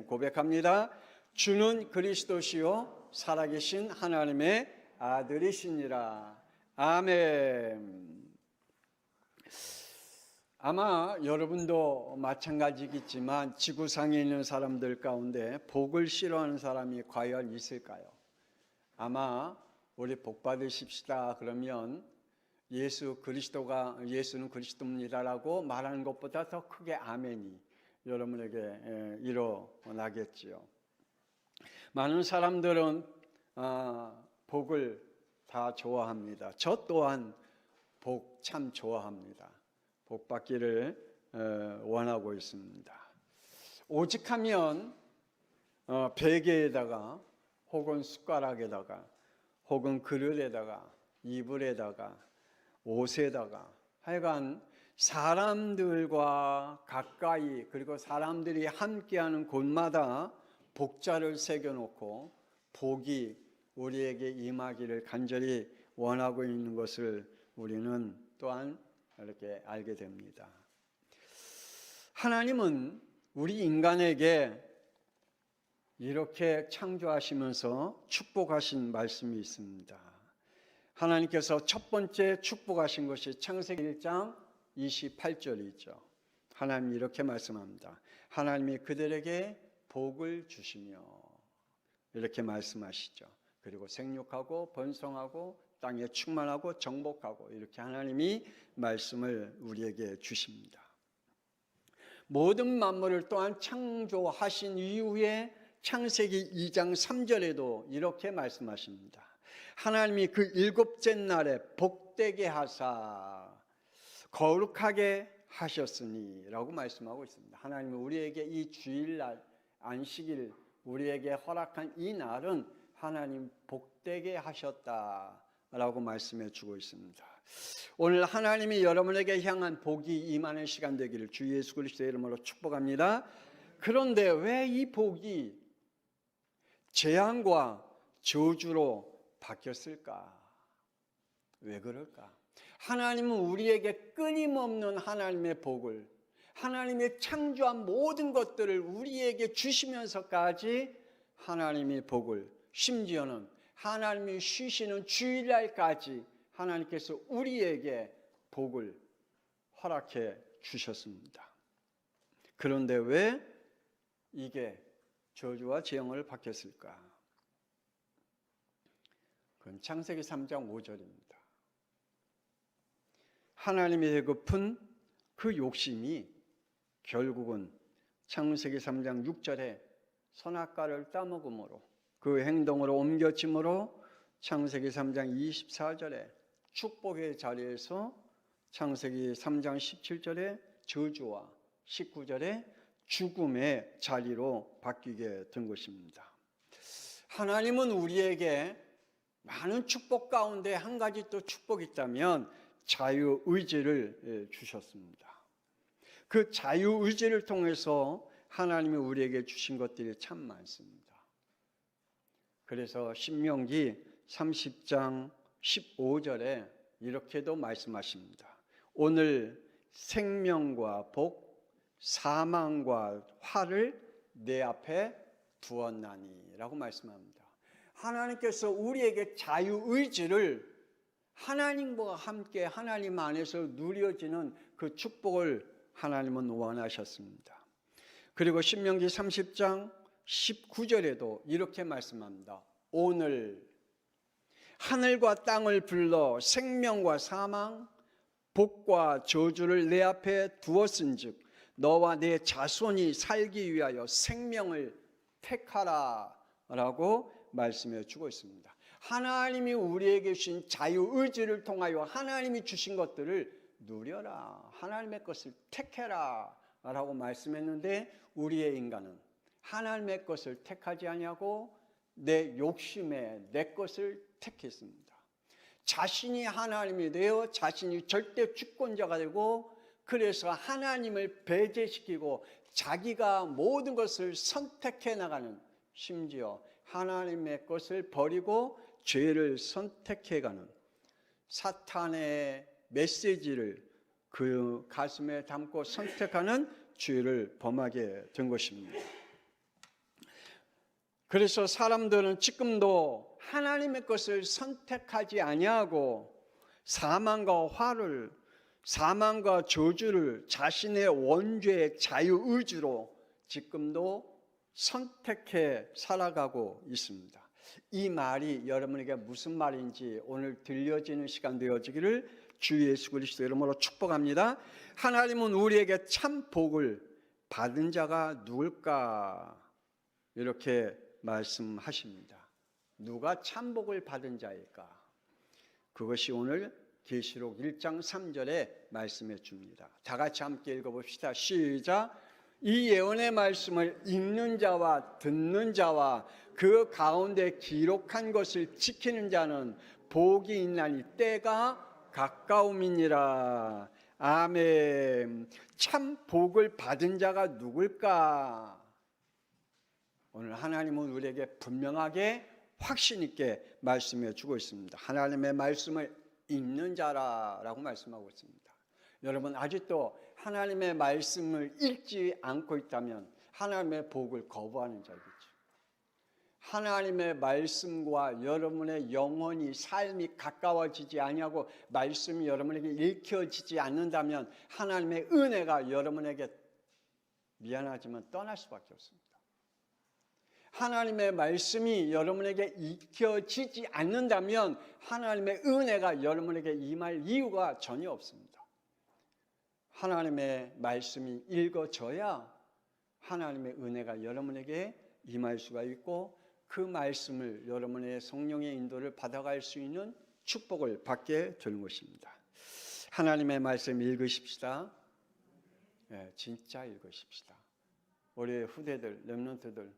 고백합니다. 주는 그리스도시요 살아계신 하나님의 아들이시니라. 아멘. 아마 여러분도 마찬가지겠지만 지구상에 있는 사람들 가운데 복을 싫어하는 사람이 과연 있을까요? 아마 우리 복 받으십시다 그러면 예수는 그리스도입니다라고 말하는 것보다 더 크게 아멘이 여러분에게 일어나겠지요. 많은 사람들은 복을 다 좋아합니다. 저 또한 복 참 좋아합니다. 복 받기를 원하고 있습니다. 오직하면 베개에다가 혹은 숟가락에다가 혹은 그릇에다가 이불에다가 옷에다가 하여간 사람들과 가까이 그리고 사람들이 함께하는 곳마다 복자를 새겨놓고 복이 우리에게 임하기를 간절히 원하고 있는 것을 우리는 또한 이렇게 알게 됩니다. 하나님은 우리 인간에게 이렇게 창조하시면서 축복하신 말씀이 있습니다. 하나님께서 첫 번째 축복하신 것이 창세기 1장 28절이죠. 하나님이 이렇게 말씀합니다. 하나님이 그들에게 복을 주시며 이렇게 말씀하시죠. 그리고 생육하고 번성하고 땅에 충만하고 정복하고 이렇게 하나님이 말씀을 우리에게 주십니다. 모든 만물을 또한 창조하신 이후에 창세기 2장 3절에도 이렇게 말씀하십니다. 하나님이 그 일곱째 날에 복되게 하사 거룩하게 하셨으니 라고 말씀하고 있습니다. 하나님은 우리에게 이 주일날 안식일 우리에게 허락한 이 날은 하나님 복되게 하셨다라고 말씀해 주고 있습니다. 오늘 하나님이 여러분에게 향한 복이 임하는 시간 되기를 주 예수 그리스도의 이름으로 축복합니다. 그런데 왜 이 복이 재앙과 저주로 바뀌었을까? 왜 그럴까? 하나님은 우리에게 끊임없는 하나님의 복을, 하나님의 창조한 모든 것들을 우리에게 주시면서까지 하나님의 복을, 심지어는 하나님이 쉬시는 주일날까지 하나님께서 우리에게 복을 허락해 주셨습니다. 그런데 왜 이게 저주와 재앙을 바뀌었을까? 그건 창세기 3장 5절입니다. 하나님이 되고픈 그 욕심이 결국은 창세기 3장 6절에 선악과를 따먹음으로 그 행동으로 옮겨짐으로 창세기 3장 24절에 축복의 자리에서 창세기 3장 17절에 저주와 19절에 죽음의 자리로 바뀌게 된 것입니다. 하나님은 우리에게 많은 축복 가운데 한 가지 또 축복이 있다면 자유의지를 주셨습니다. 그 자유의지를 통해서 하나님이 우리에게 주신 것들이 참 많습니다. 그래서 신명기 30장 15절에 이렇게도 말씀하십니다. 오늘 생명과 복, 사망과 화를 내 앞에 두었나니 라고 말씀합니다. 하나님께서 우리에게 자유의지를 하나님과 함께 하나님 안에서 누려지는 그 축복을 하나님은 원하셨습니다. 그리고 신명기 30장 19절에도 이렇게 말씀합니다. 오늘 하늘과 땅을 불러 생명과 사망, 복과 저주를 내 앞에 두었은즉 너와 내 자손이 살기 위하여 생명을 택하라 라고 말씀해 주고 있습니다. 하나님이 우리에게 주신 자유의지를 통하여 하나님이 주신 것들을 누려라, 하나님의 것을 택해라 라고 말씀했는데 우리의 인간은 하나님의 것을 택하지 아니하고 내 욕심에 내 것을 택했습니다. 자신이 하나님이 되어 자신이 절대 주권자가 되고 그래서 하나님을 배제시키고 자기가 모든 것을 선택해 나가는, 심지어 하나님의 것을 버리고 죄를 선택해가는 사탄의 메시지를 그 가슴에 담고 선택하는 죄를 범하게 된 것입니다. 그래서 사람들은 지금도 하나님의 것을 선택하지 아니하고 사망과 화를, 사망과 저주를 자신의 원죄의 자유의지로 지금도 선택해 살아가고 있습니다. 이 말이 여러분에게 무슨 말인지 오늘 들려지는 시간 되어지기를 주 예수 그리스도 이름으로 축복합니다. 하나님은 우리에게 참 복을 받은 자가 누굴까? 이렇게 말씀하십니다. 누가 참 복을 받은 자일까? 그것이 오늘 계시록 1장 3절에 말씀해 줍니다. 다 같이 함께 읽어봅시다. 시작. 이 예언의 말씀을 읽는 자와 듣는 자와 그 가운데 기록한 것을 지키는 자는 복이 있나니 때가 가까움이니라. 아멘. 참 복을 받은 자가 누굴까? 오늘 하나님은 우리에게 분명하게 확신 있게 말씀해 주고 있습니다. 하나님의 말씀을 읽는 자라고 말씀하고 있습니다. 여러분 아직도 하나님의 말씀을 읽지 않고 있다면 하나님의 복을 거부하는 자이겠죠. 하나님의 말씀과 여러분의 영혼이 삶이 가까워지지 아니하고 말씀이 여러분에게 읽혀지지 않는다면 하나님의 은혜가 여러분에게 미안하지만 떠날 수밖에 없습니다. 하나님의 말씀이 여러분에게 읽혀지지 않는다면 하나님의 은혜가 여러분에게 임할 이유가 전혀 없습니다. 하나님의 말씀이 읽어져야 하나님의 은혜가 여러분에게 임할 수가 있고 그 말씀을 여러분의 성령의 인도를 받아갈 수 있는 축복을 받게 되는 것입니다. 하나님의 말씀 읽으십시다. 진짜 읽으십시다. 우리 후대들, 렘넌트들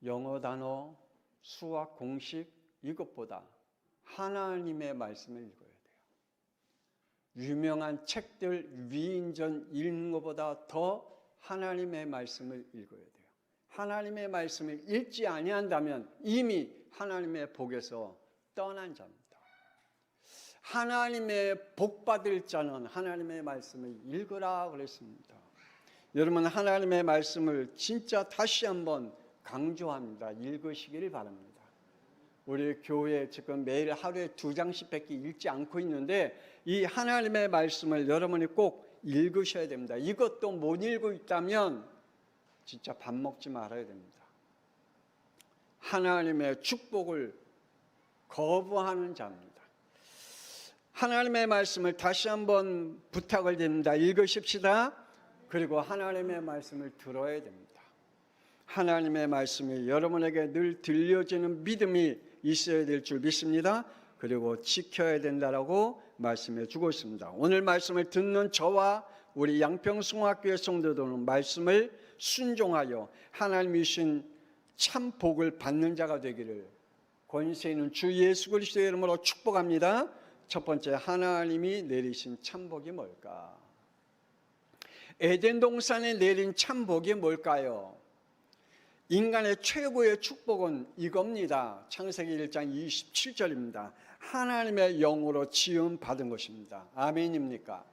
영어 단어, 수학 공식 이것보다 하나님의 말씀을 읽어야 돼요. 유명한 책들 위인전 읽는 것보다 더 하나님의 말씀을 읽어야 돼요. 하나님의 말씀을 읽지 아니한다면 이미 하나님의 복에서 떠난 자입니다. 하나님의 복 받을 자는 하나님의 말씀을 읽으라 그랬습니다. 여러분 하나님의 말씀을 진짜 다시 한번 강조합니다. 읽으시기를 바랍니다. 우리 교회 지금 매일 하루에 2장씩밖에 읽지 않고 있는데 이 하나님의 말씀을 여러분이 꼭 읽으셔야 됩니다. 이것도 못 읽고 있다면 진짜 밥 먹지 말아야 됩니다. 하나님의 축복을 거부하는 자입니다. 하나님의 말씀을 다시 한번 부탁을 드립니다. 읽으십시다. 그리고 하나님의 말씀을 들어야 됩니다. 하나님의 말씀이 여러분에게 늘 들려지는 믿음이 있어야 될 줄 믿습니다. 그리고 지켜야 된다라고 말씀해 주고 있습니다. 오늘 말씀을 듣는 저와 우리 양평송학교의 성도들은 말씀을 순종하여 하나님이 주신 참 복을 받는 자가 되기를 권세 있는 주 예수 그리스도의 이름으로 축복합니다. 첫 번째, 하나님이 내리신 참 복이 뭘까? 에덴 동산에 내린 참 복이 뭘까요? 인간의 최고의 축복은 이겁니다. 창세기 1장 27절입니다. 하나님의 영으로 지음 받은 것입니다. 아멘입니까?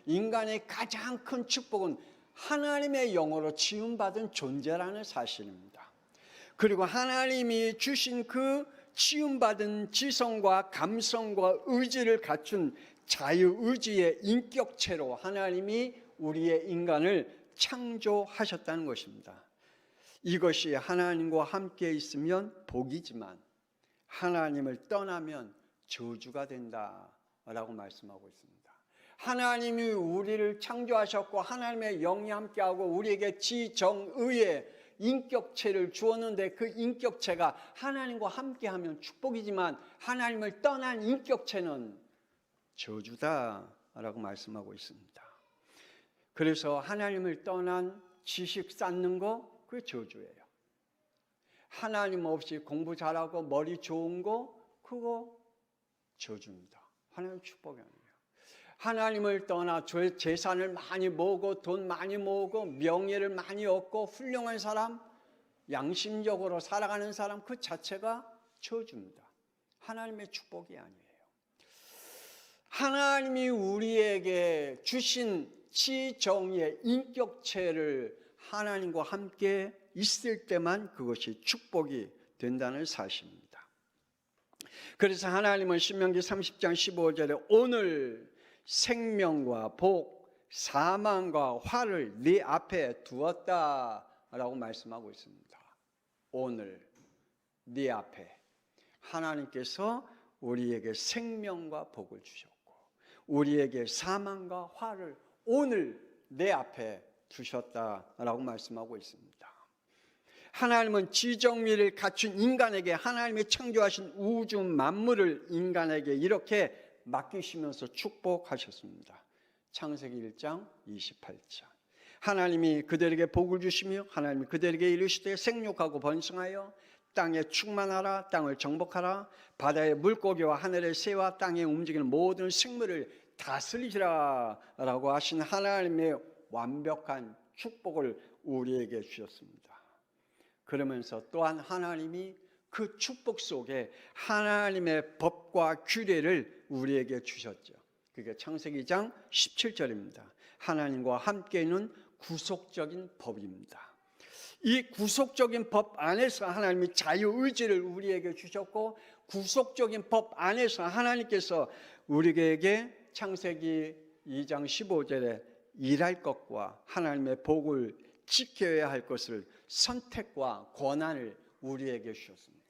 인간의 가장 큰 축복은 하나님의 영으로 지음 받은 존재라는 사실입니다. 그리고 하나님이 주신 그 지음 받은 지성과 감성과 의지를 갖춘 자유의지의 인격체로 하나님이 우리의 인간을 창조하셨다는 것입니다. 이것이 하나님과 함께 있으면 복이지만 하나님을 떠나면 저주가 된다라고 말씀하고 있습니다. 하나님이 우리를 창조하셨고 하나님의 영이 함께하고 우리에게 지정의의 인격체를 주었는데 그 인격체가 하나님과 함께하면 축복이지만 하나님을 떠난 인격체는 저주다라고 말씀하고 있습니다. 그래서 하나님을 떠난 지식 쌓는 거 그게 저주예요. 하나님 없이 공부 잘하고 머리 좋은 거 그거 저주입니다. 하나님 축복이 아니에요. 하나님을 떠나 재산을 많이 모으고 돈 많이 모으고 명예를 많이 얻고 훌륭한 사람, 양심적으로 살아가는 사람 그 자체가 저주입니다. 하나님의 축복이 아니에요. 하나님이 우리에게 주신 지정의 인격체를 하나님과 함께 있을 때만 그것이 축복이 된다는 사실입니다. 그래서 하나님은 신명기 30장 15절에 오늘 생명과 복, 사망과 화를 네 앞에 두었다라고 말씀하고 있습니다. 오늘 네 앞에 하나님께서 우리에게 생명과 복을 주셨고 우리에게 사망과 화를 오늘 내 앞에 두셨다라고 말씀하고 있습니다. 하나님은 지정미를 갖춘 인간에게 하나님이 창조하신 우주 만물을 인간에게 이렇게 맡기시면서 축복하셨습니다. 창세기 1장 28절. 하나님이 그들에게 복을 주시며 하나님이 그들에게 이르시되 생육하고 번성하여 땅에 충만하라, 땅을 정복하라, 바다의 물고기와 하늘의 새와 땅에 움직이는 모든 생물을 다스리시라 라고 하신 하나님의 완벽한 축복을 우리에게 주셨습니다. 그러면서 또한 하나님이 그 축복 속에 하나님의 법과 규례를 우리에게 주셨죠. 그게 창세기 2장 17절입니다. 하나님과 함께 있는 구속적인 법입니다. 이 구속적인 법 안에서 하나님이 자유의지를 우리에게 주셨고 구속적인 법 안에서 하나님께서 우리에게 창세기 2장 15절에 일할 것과 하나님의 복을 지켜야 할 것을 선택과 권한을 우리에게 주셨습니다.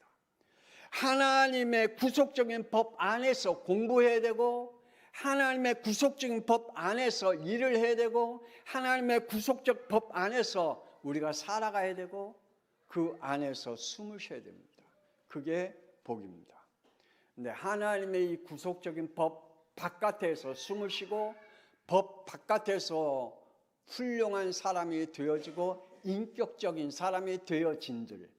하나님의 구속적인 법 안에서 공부해야 되고 하나님의 구속적인 법 안에서 일을 해야 되고 하나님의 구속적 법 안에서 우리가 살아가야 되고 그 안에서 숨을 쉬어야 됩니다. 그게 복입니다. 근데 하나님의 이 구속적인 법 바깥에서 숨을 쉬고 법 바깥에서 훌륭한 사람이 되어지고 인격적인 사람이 되어진들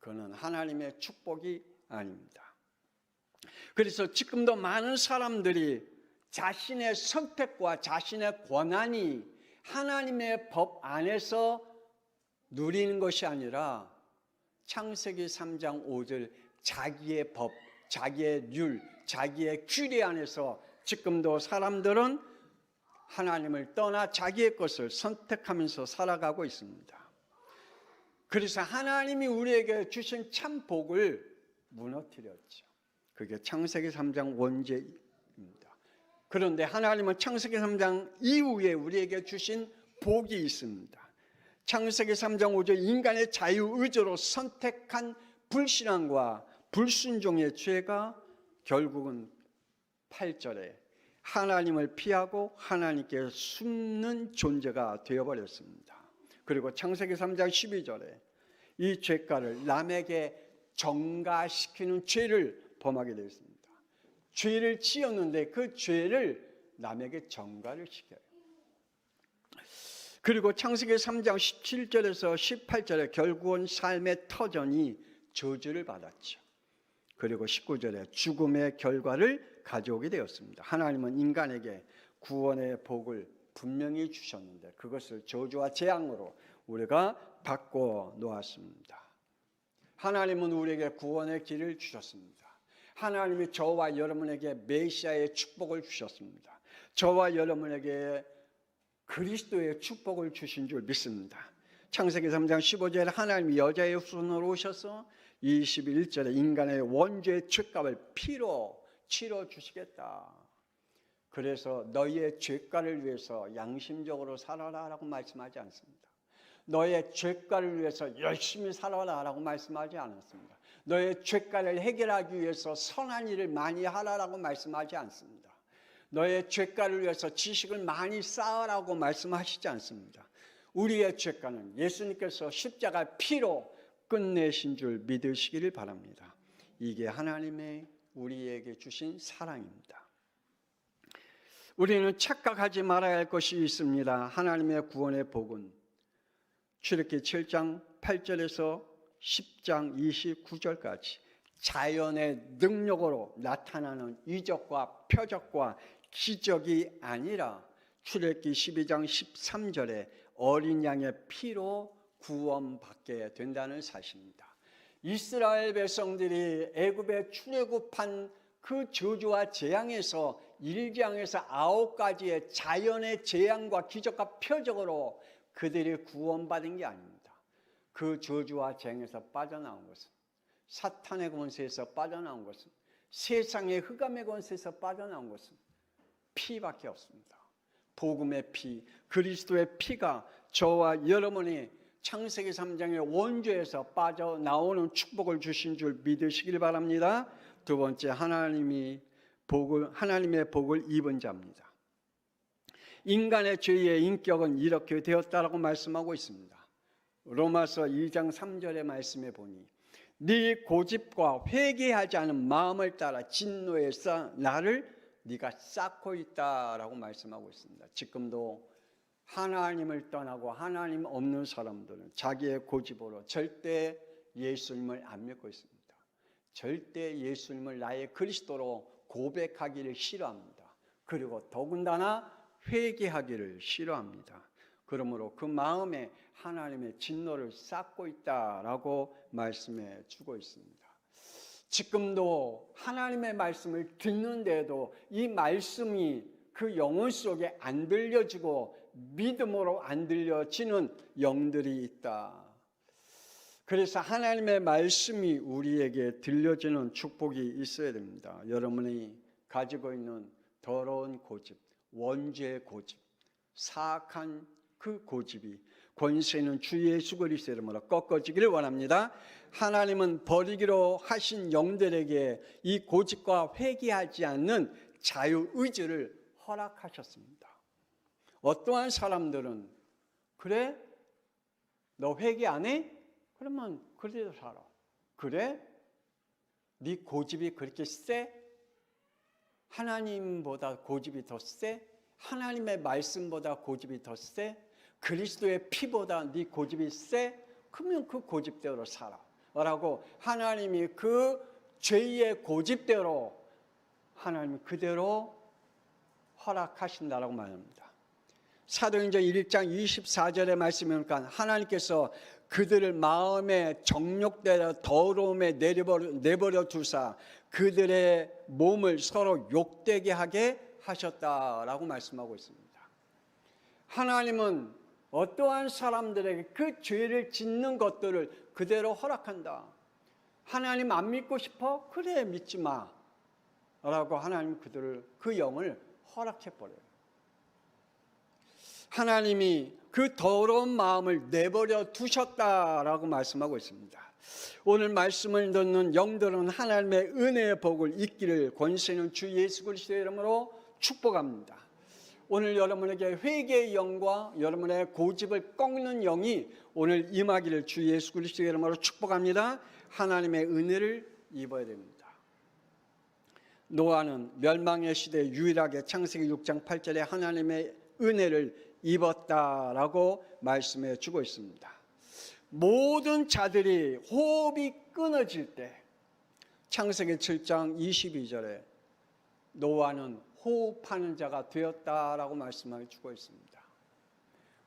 그는 하나님의 축복이 아닙니다. 그래서 지금도 많은 사람들이 자신의 선택과 자신의 권한이 하나님의 법 안에서 누리는 것이 아니라 창세기 3장 5절 자기의 법, 자기의 율, 자기의 규례 안에서 지금도 사람들은 하나님을 떠나 자기의 것을 선택하면서 살아가고 있습니다. 그래서 하나님이 우리에게 주신 참 복을 무너뜨렸죠. 그게 창세기 3장 원죄입니다. 그런데 하나님은 창세기 3장 이후에 우리에게 주신 복이 있습니다. 창세기 3장 5절 인간의 자유의지로 선택한 불신앙과 불순종의 죄가 결국은 8절에 하나님을 피하고 하나님께 숨는 존재가 되어버렸습니다. 그리고 창세기 3장 12절에 이 죄가를 남에게 전가시키는 죄를 범하게 되었습니다. 죄를 지었는데 그 죄를 남에게 전가를 시켜요. 그리고 창세기 3장 17절에서 18절에 결국은 삶의 터전이 저주를 받았죠. 그리고 19절에 죽음의 결과를 가져오게 되었습니다. 하나님은 인간에게 구원의 복을 분명히 주셨는데 그것을 저주와 재앙으로 우리가 바꿔 놓았습니다. 하나님은 우리에게 구원의 길을 주셨습니다. 하나님이 저와 여러분에게 메시아의 축복을 주셨습니다. 저와 여러분에게 그리스도의 축복을 주신 줄 믿습니다. 창세기 3장 15절에 하나님이 여자의 후손으로 오셔서 21절에 인간의 원죄의 죄값을 피로 치러 주시겠다. 그래서 너희의 죄가를 위해서 양심적으로 살아라 라고 말씀하지 않습니다. 너의 죄가를 위해서 열심히 살아라 라고 말씀하지 않았습니다. 너의 죄가를 해결하기 위해서 선한 일을 많이 하라라고 말씀하지 않습니다. 너의 죄가를 위해서 지식을 많이 쌓으라고 말씀하시지 않습니다. 우리의 죄가는 예수님께서 십자가 피로 끝내신 줄 믿으시기를 바랍니다. 이게 하나님의 우리에게 주신 사랑입니다. 우리는 착각하지 말아야 할 것이 있습니다. 하나님의 구원의 복은 출애굽기 7장 8절에서 10장 29절까지 자연의 능력으로 나타나는 이적과 표적과 기적이 아니라 출애굽기 12장 13절에 어린 양의 피로 구원받게 된다는 사실입니다. 이스라엘 백성들이 애굽에 출애굽한 그 저주와 재앙에서 1장에서 9가지의 자연의 재앙과 기적과 표적으로 그들이 구원받은 게 아닙니다. 그 저주와 쟁에서 빠져나온 것은, 사탄의 권세에서 빠져나온 것은, 세상의 흑암의 권세에서 빠져나온 것은 피밖에 없습니다. 복음의 피, 그리스도의 피가 저와 여러분이 창세기 3장의 원죄에서 빠져나오는 축복을 주신 줄 믿으시길 바랍니다. 두 번째, 하나님의 복을 입은 자입니다. 인간의 죄의 인격은 이렇게 되었다라고 말씀하고 있습니다. 로마서 2장 3절의 말씀에 보니 네 고집과 회개하지 않은 마음을 따라 진노에서 나를 네가 쌓고 있다라고 말씀하고 있습니다. 지금도 하나님을 떠나고 하나님 없는 사람들은 자기의 고집으로 절대 예수님을 안 믿고 있습니다. 절대 예수님을 나의 그리스도로 고백하기를 싫어합니다. 그리고 더군다나 회개하기를 싫어합니다. 그러므로 그 마음에 하나님의 진노를 쌓고 있다라고 말씀해 주고 있습니다. 지금도 하나님의 말씀을 듣는데도 이 말씀이 그 영혼 속에 안 들려지고 믿음으로 안 들려지는 영들이 있다. 그래서 하나님의 말씀이 우리에게 들려지는 축복이 있어야 됩니다. 여러분이 가지고 있는 더러운 고집, 원죄의 고집, 사악한 그 고집이 권세는 주 예수 그리스도의 이름으로 꺾어지기를 원합니다. 하나님은 버리기로 하신 영들에게 이 고집과 회개하지 않는 자유의지를 허락하셨습니다. 어떠한 사람들은 그래? 너 회개 안 해? 그러면 그래도 살아. 그래? 네 고집이 그렇게 세? 하나님보다 고집이 더 세? 하나님의 말씀보다 고집이 더 세? 그리스도의 피보다 네 고집이 세? 그러면 그 고집대로 살아 라고 하나님이 그 죄의 고집대로 하나님이 그대로 허락하신다라고 말합니다. 사도행전 1장 24절의 말씀에 보니까 하나님께서 그들을 마음의 정욕대로 더러움에 내버려 두사 그들의 몸을 서로 욕되게 하게 하셨다라고 말씀하고 있습니다. 하나님은 어떠한 사람들에게 그 죄를 짓는 것들을 그대로 허락한다. 하나님 안 믿고 싶어? 그래, 믿지 마 라고 하나님 그들을 그 영을 허락해버려요. 하나님이 그 더러운 마음을 내버려 두셨다라고 말씀하고 있습니다. 오늘 말씀을 듣는 영들은 하나님의 은혜의 복을 잊기를 권세는 주 예수 그리스도의 이름으로 축복합니다. 오늘 여러분에게 회개의 영과 여러분의 고집을 꺾는 영이 오늘 임하기를 주 예수 그리스도의 이름으로 축복합니다. 하나님의 은혜를 입어야 됩니다. 노아는 멸망의 시대에 유일하게 창세기 6장 8절에 하나님의 은혜를 입었다라고 말씀해 주고 있습니다. 모든 자들이 호흡이 끊어질 때 창세기 7장 22절에 노아는 호흡하는 자가 되었다라고 말씀해 주고 있습니다.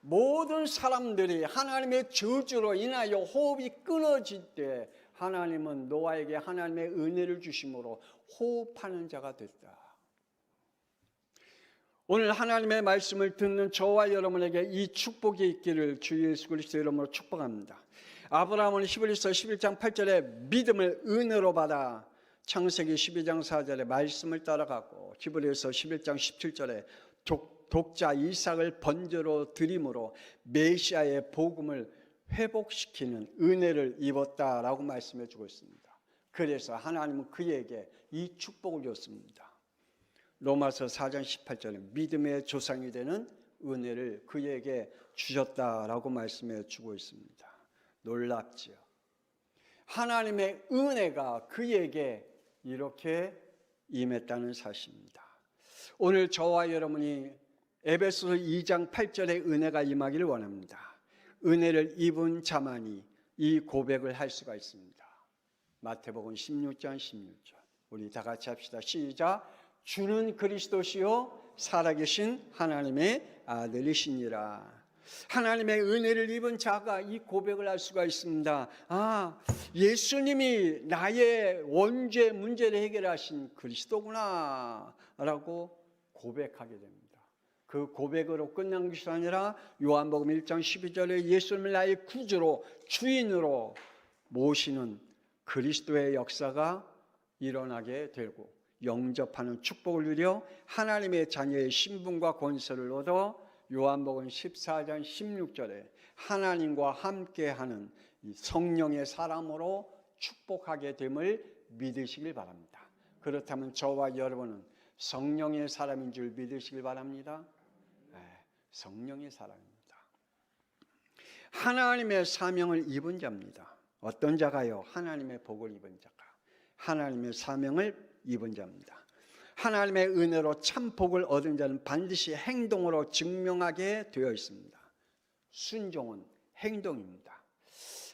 모든 사람들이 하나님의 저주로 인하여 호흡이 끊어질 때 하나님은 노아에게 하나님의 은혜를 주심으로 호흡하는 자가 됐다. 오늘 하나님의 말씀을 듣는 저와 여러분에게 이 축복이 있기를 주 예수 그리스도의 이름으로 축복합니다. 아브라함은 히브리서 11장 8절에 믿음을 은혜로 받아 창세기 12장 4절에 말씀을 따라가고 히브리서 11장 17절에 독자 이삭을 번제로 드림으로 메시아의 복음을 회복시키는 은혜를 입었다라고 말씀해 주고 있습니다. 그래서 하나님은 그에게 이 축복을 줬습니다. 로마서 4장 18절에 믿음의 조상이 되는 은혜를 그에게 주셨다라고 말씀해 주고 있습니다. 놀랍지요. 하나님의 은혜가 그에게 이렇게 임했다는 사실입니다. 오늘 저와 여러분이 에베소서 2장 8절의 은혜가 임하기를 원합니다. 은혜를 입은 자만이 이 고백을 할 수가 있습니다. 마태복음 16장 16절 우리 다 같이 합시다. 시작. 주는 그리스도시요 살아계신 하나님의 아들이시니라. 하나님의 은혜를 입은 자가 이 고백을 할 수가 있습니다. 예수님이 나의 원죄 문제를 해결하신 그리스도구나 라고 고백하게 됩니다. 그 고백으로 끝난 것이 아니라 요한복음 1장 12절에 예수님을 나의 구주로 주인으로 모시는 그리스도의 역사가 일어나게 되고 영접하는 축복을 누려 하나님의 자녀의 신분과 권세를 얻어 요한복음 14장 16절에 하나님과 함께하는 성령의 사람으로 축복하게 됨을 믿으시길 바랍니다. 그렇다면 저와 여러분은 성령의 사람인 줄 믿으시길 바랍니다. 네, 성령의 사람입니다. 하나님의 사명을 입은 자입니다. 어떤 자가요? 하나님의 복을 입은 자가. 하나님의 사명을 입은 자입니다. 하나님의 은혜로 참 복을 얻은 자는 반드시 행동으로 증명하게 되어 있습니다. 순종은 행동입니다.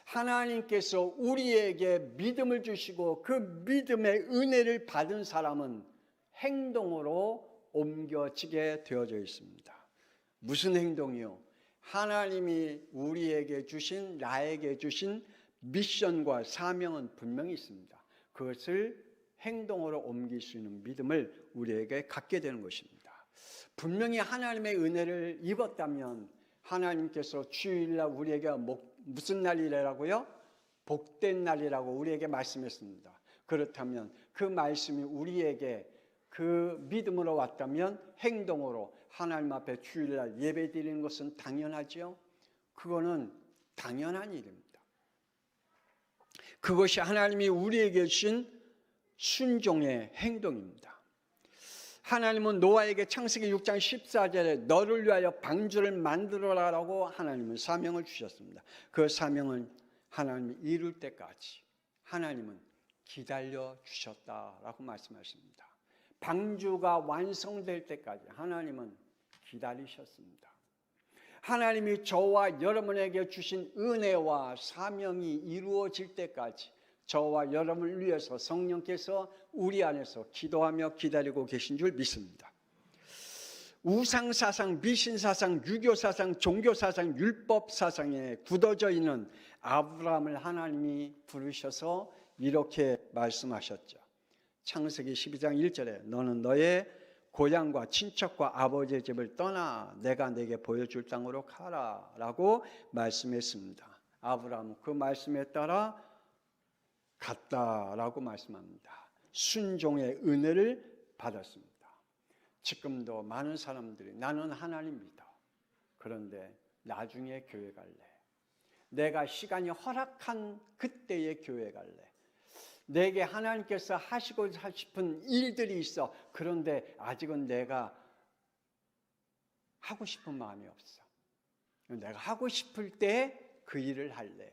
하나님께서 우리에게 믿음을 주시고 그 믿음의 은혜를 받은 사람은 행동으로 옮겨지게 되어져 있습니다. 무슨 행동이요? 하나님이 우리에게 주신, 나에게 주신 미션과 사명은 분명히 있습니다. 그것을 행동으로 옮길 수 있는 믿음을 우리에게 갖게 되는 것입니다. 분명히 하나님의 은혜를 입었다면 하나님께서 주일날 우리에게 무슨 날이라고요? 복된 날이라고 우리에게 말씀했습니다. 그렇다면 그 말씀이 우리에게 그 믿음으로 왔다면 행동으로 하나님 앞에 주일날 예배 드리는 것은 당연하죠. 그거는 당연한 일입니다. 그것이 하나님이 우리에게 주신 순종의 행동입니다. 하나님은 노아에게 창세기 6장 14절에 너를 위하여 방주를 만들어라라고 하나님은 사명을 주셨습니다. 그 사명은 하나님이 이룰 때까지 하나님은 기다려 주셨다라고 말씀하십니다. 방주가 완성될 때까지 하나님은 기다리셨습니다. 하나님이 저와 여러분에게 주신 은혜와 사명이 이루어질 때까지 저와 여러분을 위해서 성령께서 우리 안에서 기도하며 기다리고 계신 줄 믿습니다. 우상사상, 미신사상, 유교사상, 종교사상, 율법사상에 굳어져 있는 아브라함을 하나님이 부르셔서 이렇게 말씀하셨죠. 창세기 12장 1절에 너는 너의 고향과 친척과 아버지의 집을 떠나 내가 내게 보여줄 땅으로 가라 라고 말씀했습니다. 아브라함은 그 말씀에 따라 갔다라고 말씀합니다. 순종의 은혜를 받았습니다. 지금도 많은 사람들이 나는 하나님 믿어. 그런데 나중에 교회 갈래. 내가 시간이 허락한 그때의 교회 갈래. 내게 하나님께서 하시고 싶은 일들이 있어. 그런데 아직은 내가 하고 싶은 마음이 없어. 내가 하고 싶을 때 그 일을 할래.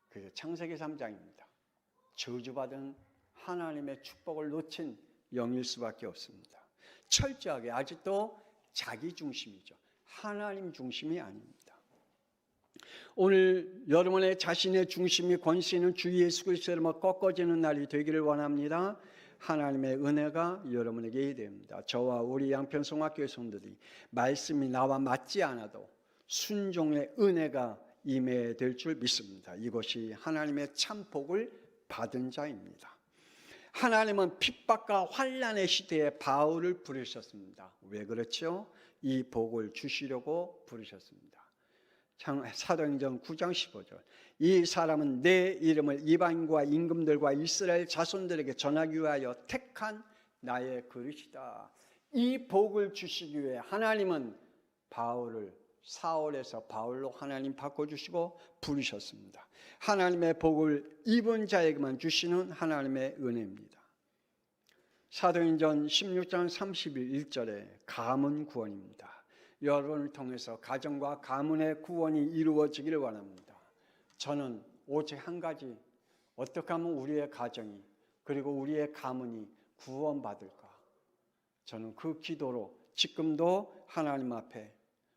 그게 창세기 3장입니다. 저주받은 하나님의 축복을 놓친 영일 수밖에 없습니다. 철저하게 아직도 자기 중심이죠. 하나님 중심이 아닙니다. 오늘 여러분의 자신의 중심이 권세 있는 주 예수 그리스도로 꺾어지는 날이 되기를 원합니다. 하나님의 은혜가 여러분에게 됩니다. 저와 우리 양평성학교의 성도들이 말씀이 나와 맞지 않아도 순종의 은혜가 임해야 될 줄 믿습니다. 이것이 하나님의 참 복을 받은 자입니다. 하나님은 핍박과 환난의 시대에 바울을 부르셨습니다. 왜 그렇죠? 이 복을 주시려고 부르셨습니다. 사도행전 9장 15절 이 사람은 내 이름을 이방인과 임금들과 이스라엘 자손들에게 전하기 위하여 택한 나의 그릇이다. 이 복을 주시기 위해 하나님은 바울을 사울에서 바울로 하나님 바꿔주시고 부르셨습니다. 하나님의 복을 입은 자에게만 주시는 하나님의 은혜입니다. 사도행전 16장 31절에 가문 구원입니다. 여러분을 통해서 가정과 가문의 구원이 이루어지기를 원합니다. 저는 오직 한 가지, 어떻게 하면 우리의 가정이 그리고 우리의 가문이 구원받을까? 저는 그 기도로 지금도 하나님 앞에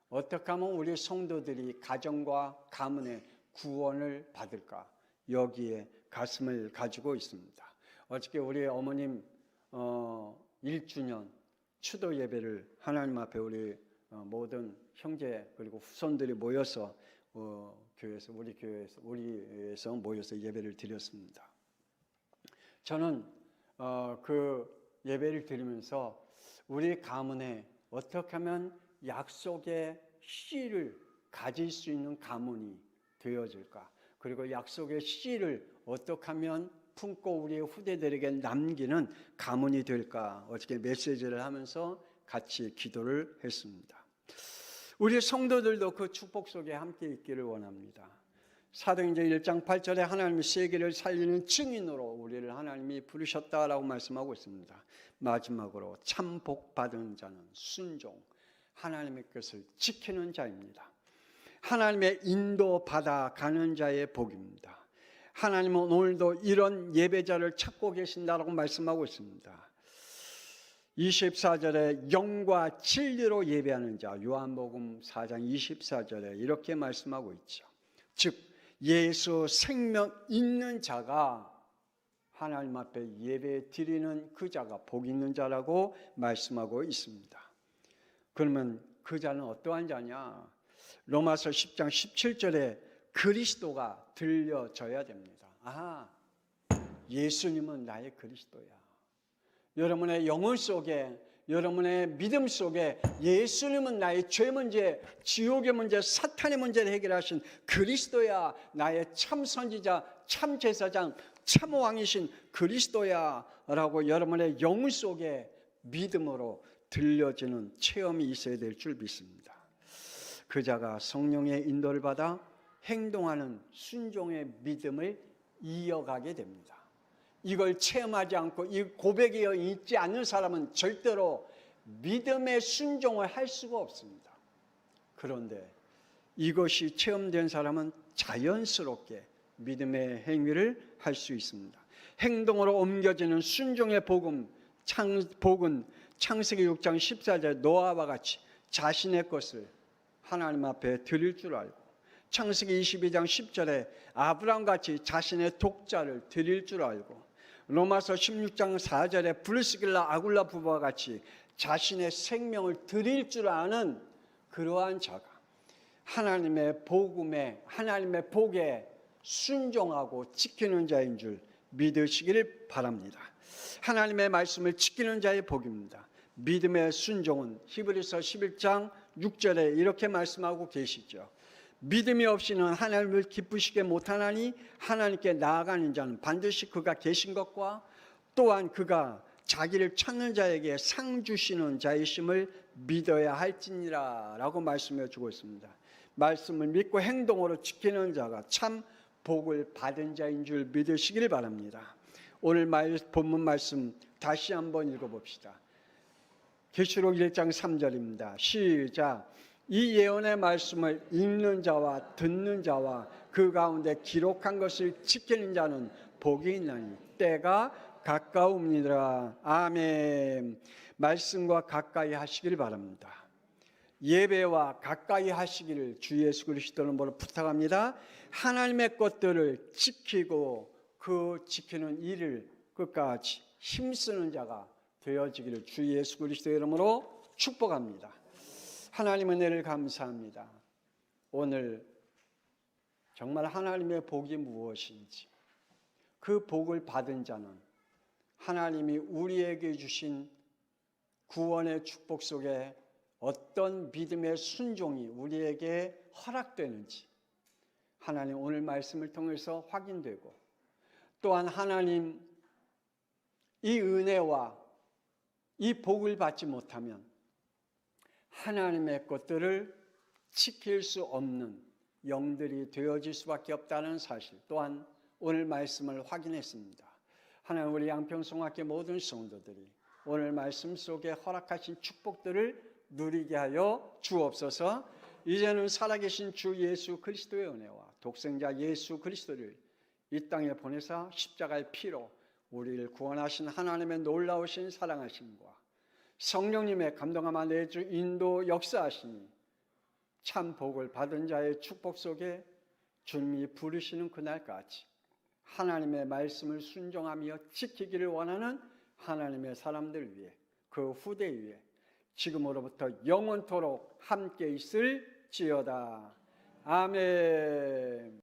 어떻게 하면 우리 성도들이 가정과 가문의 구원을 받을까? 여기에 가슴을 가지고 있습니다. 어저께 우리 어머님 1주년 추도 예배를 하나님 앞에 우리 모든 형제 그리고 후손들이 모여서 우리에서 모여서 예배를 드렸습니다. 저는 그 예배를 드리면서 우리 가문에 어떻게 하면 약속의 씨를 가질 수 있는 가문이 되어질까? 그리고 약속의 씨를 어떻게 하면 품고 우리의 후대들에게 남기는 가문이 될까? 어저께 메시지를 하면서 같이 기도를 했습니다. 우리 성도들도 그 축복 속에 함께 있기를 원합니다. 사도행전 1장 8절에 하나님이 세계를 살리는 증인으로 우리를 하나님이 부르셨다라고 말씀하고 있습니다. 마지막으로 참 복 받은 자는 순종, 하나님의 것을 지키는 자입니다. 하나님의 인도받아 가는 자의 복입니다. 하나님은 오늘도 이런 예배자를 찾고 계신다라고 말씀하고 있습니다. 24절에 영과 진리로 예배하는 자, 요한복음 4장 24절에 이렇게 말씀하고 있죠. 즉 예수 생명 있는 자가 하나님 앞에 예배 드리는 그 자가 복 있는 자라고 말씀하고 있습니다. 그러면 그 자는 어떠한 자냐? 로마서 10장 17절에 그리스도가 들려져야 됩니다. 아하, 예수님은 나의 그리스도야. 여러분의 영혼 속에, 여러분의 믿음 속에 예수님은 나의 죄 문제, 지옥의 문제, 사탄의 문제를 해결하신 그리스도야. 나의 참 선지자, 참 제사장, 참 왕이신 그리스도야 라고 여러분의 영혼 속에 믿음으로 들려지는 체험이 있어야 될 줄 믿습니다. 그 자가 성령의 인도를 받아 행동하는 순종의 믿음을 이어가게 됩니다. 이걸 체험하지 않고 이 고백이 있지 않는 사람은 절대로 믿음의 순종을 할 수가 없습니다. 그런데 이것이 체험된 사람은 자연스럽게 믿음의 행위를 할 수 있습니다. 행동으로 옮겨지는 순종의 복은 창세기 6장 14절에 노아와 같이 자신의 것을 하나님 앞에 드릴 줄 알고, 창세기 22장 10절에 아브라함같이 자신의 독자를 드릴 줄 알고, 로마서 16장 4절에 브리스길라 아굴라 부부와 같이 자신의 생명을 드릴 줄 아는 그러한 자가 하나님의 복음에, 하나님의 복에 순종하고 지키는 자인 줄 믿으시기를 바랍니다. 하나님의 말씀을 지키는 자의 복입니다. 믿음의 순종은 히브리서 11장 6절에 이렇게 말씀하고 계시죠. 믿음이 없이는 하나님을 기쁘시게 못하나니 하나님께 나아가는 자는 반드시 그가 계신 것과 또한 그가 자기를 찾는 자에게 상 주시는 자이심을 믿어야 할지니라 라고 말씀해 주고 있습니다. 말씀을 믿고 행동으로 지키는 자가 참 복을 받은 자인 줄 믿으시길 바랍니다. 오늘 본문 말씀 다시 한번 읽어봅시다. 계시록 1장 3절입니다. 시작. 이 예언의 말씀을 읽는 자와 듣는 자와 그 가운데 기록한 것을 지키는 자는 복이 있나니 때가 가까웁니다. 아멘. 말씀과 가까이 하시길 바랍니다. 예배와 가까이 하시기를 주 예수 그리스도는 뭐로 부탁합니다. 하나님의 것들을 지키고 그 지키는 일을 끝까지 힘쓰는 자가 되어지기를 주 예수 그리스도의 이름으로 축복합니다. 하나님 은혜를 감사합니다. 오늘 정말 하나님의 복이 무엇인지, 그 복을 받은 자는 하나님이 우리에게 주신 구원의 축복 속에 어떤 믿음의 순종이 우리에게 허락되는지 하나님 오늘 말씀을 통해서 확인되고, 또한 하나님 이 은혜와 이 복을 받지 못하면 하나님의 것들을 지킬 수 없는 영들이 되어질 수밖에 없다는 사실 또한 오늘 말씀을 확인했습니다. 하나님 우리 양평송학교 모든 성도들이 오늘 말씀 속에 허락하신 축복들을 누리게 하여 주옵소서. 이제는 살아계신 주 예수 그리스도의 은혜와 독생자 예수 그리스도를 이 땅에 보내사 십자가의 피로 우리를 구원하신 하나님의 놀라우신 사랑하심과 성령님의 감동함과 내주 인도 역사하시니 참 복을 받은 자의 축복 속에 주님이 부르시는 그날까지 하나님의 말씀을 순종하며 지키기를 원하는 하나님의 사람들 위해, 그 후대 위에 지금으로부터 영원토록 함께 있을지어다. 아멘.